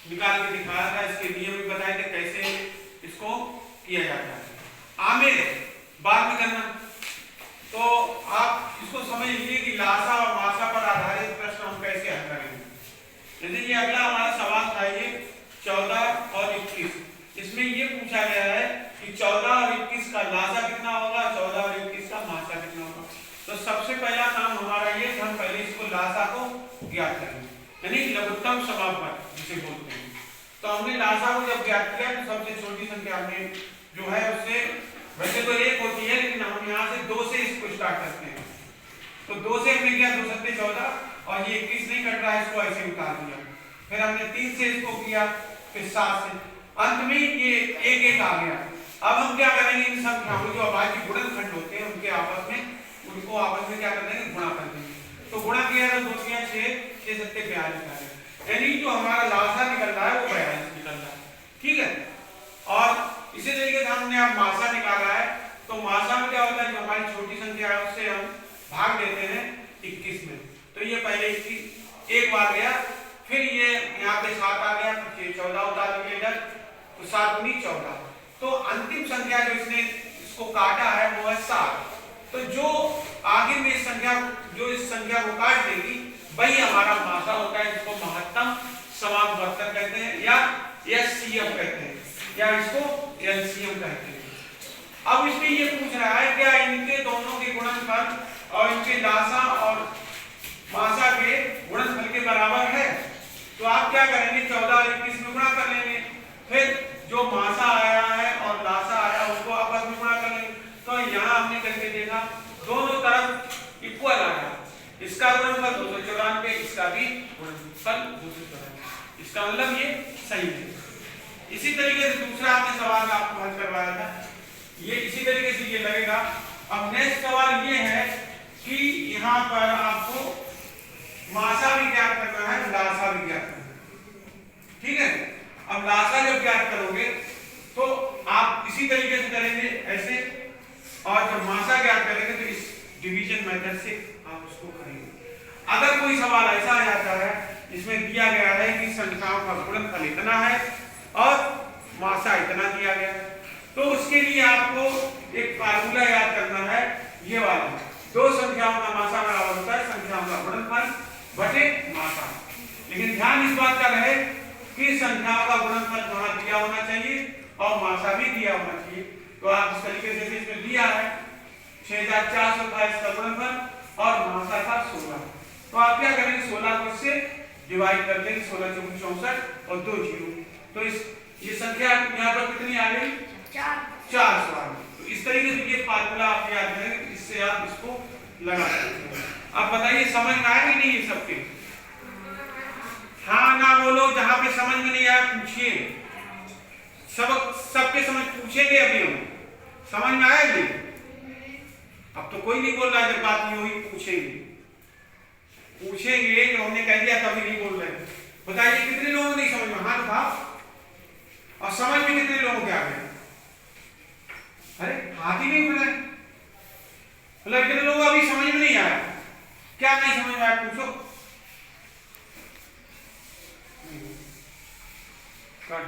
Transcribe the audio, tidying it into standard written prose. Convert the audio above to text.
निकाल के दिखाया था, इसके नियम भी बताए थे कैसे इसको किया जाता है। आमिर बाद में करना। तो आप इसको समझ लीजिए कि लासा और मासा पर आधारित प्रश्न हम कैसे हल करेंगे। जैसे ये अगला हमारा सवाल था, ये 14 और 21, इसमें ये पूछा गया है कि 14 और 21 का लासा कितना होगा, 14 और 21 का मासा कितना होगा। तो सबसे पहला काम हमारा ये, हम पहले इसको लासा को ज्ञात करेंगे, यानी लघुत्तम समापन जिसे बोलते हैं। तो हमने लासा को जब ज्ञात किया तो सबसे छोटी संख्या हमने जो है उससे, वैसे तो 1 होती है लेकिन हम यहाँ से 2 से इसको स्टार्ट करते हैं। तो 2 से हमने किया, 2 सत्ते 14 और ये 21 नहीं कट रहा है, इसको ऐसे उतार दिया। फिर हमने 3 से इसको किया, फिर 7 से, अंत में ये 1 1 आ गया। अब हम क्या करेंगे, इन संख्याओं जो अभाज्य गुणनखंड होते हैं उनके आपस में, उनको आपस में क्या कर देंगे, गुणा कर देंगे। तो गुणा किया तो 2 3 6, 6 सत्ते 42 आ गया, यानी जो हमारा लासा निकल रहा है वो 42 निकल रहा है। ठीक है। और इसी तरीके से हमने अब मासा निकाला है, तो मासा में क्या होता है, जो हमारी छोटी संख्या है उससे हम भाग देते हैं 21 में। तो ये पहले 21 एक बार गया, फिर ये यहाँ पे 7 आ गया, फिर 14 उतार दिया इधर, तो 7 दूनी 14। तो अंतिम संख्या जो इसने इसको काटा है वो है 7। तो जो आगे में संख्या, जो इस संख्या को काट देगी वही हमारा मासा होता है, जिसको महत्तम समापवर्तक कहते हैं या एचसीएफ कहते हैं, या इसको एलसीएम कहते हैं। अब इसमें ये पूछ रहा है क्या इनके दोनों के गुणनफल और इनके लासा और मासा के गुणनफल के बराबर है। तो आप क्या करेंगे, 14 और 21 में गुणा कर लेंगे, फिर जो मासा आया है और लासा आया उसको आपस में गुणा कर लेंगे। तो यहाँ हमने करके देखा दोनों तरफ इक्वल आया, इसका गुणनफल 294, इसका भी गुणनफल 294, इसका मतलब ये सही है। इसी तरीके से दूसरा हमने सवाल आपको हल करवाया था, ये इसी तरीके से ये लगेगा। अब नेक्स्ट सवाल ये है कि यहाँ पर आपको मासा भी ज्ञात करना है, लासा भी ज्ञात करना है। ठीक है। अब लासा जब ज्ञात करोगे तो आप इसी तरीके से करेंगे ऐसे, और जब मासा ज्ञात करेंगे तो इस डिवीजन मेथड से आप उसको करेंगे। अगर कोई सवाल ऐसा आ जाता है जिसमें दिया गया है कि संख्याओं का गुणनफल इतना है और मासा इतना दिया गया है, तो उसके लिए आपको एक फार्मूला याद करना है, ये वाला, दो संख्याओं का मासा बराबर होता है संख्याओं का गुणनफल बटे मासा। लेकिन ध्यान इस बात का रहे कि संख्याओं का गुणनफल वहां दिया होना चाहिए और मासा भी दिया होना चाहिए। तो आप इस तरीके से इसमें दिया है 6400 था इसका गुणनफल और मासा था 16। तो आप क्या करेंगे, 16 को इससे डिवाइड कर देंगे, 16 चौक 64 और 2 जीरो। तो इस ये संख्या यहाँ पर कितनी आ गई, 400 आ गई। तो इस तरीके से ये फार्मूला आप याद करेंगे, इससे आप इसको लगा सकते हैं। आप बताइए समझ में आया कि नहीं ये सबके? हाँ ना बोलो, जहां पे समझ में नहीं आया पूछिए, सबके समझ पूछेंगे अभी हम, समझ में आएगी? अब तो कोई नहीं बोल रहा है, जब बात नहीं हुई पूछेंगे जो हमने कह दिया तभी नहीं बोल रहे। बताइए कितने लोगों को नहीं समझ में, हाथ उठाओ, और समझ में कितने लोगों को आ गया? अरे हाथ ही नहीं उठाए, मतलब कितने लोगों को अभी समझ में नहीं आया? क्या नहीं समझ में आया पूछो। कर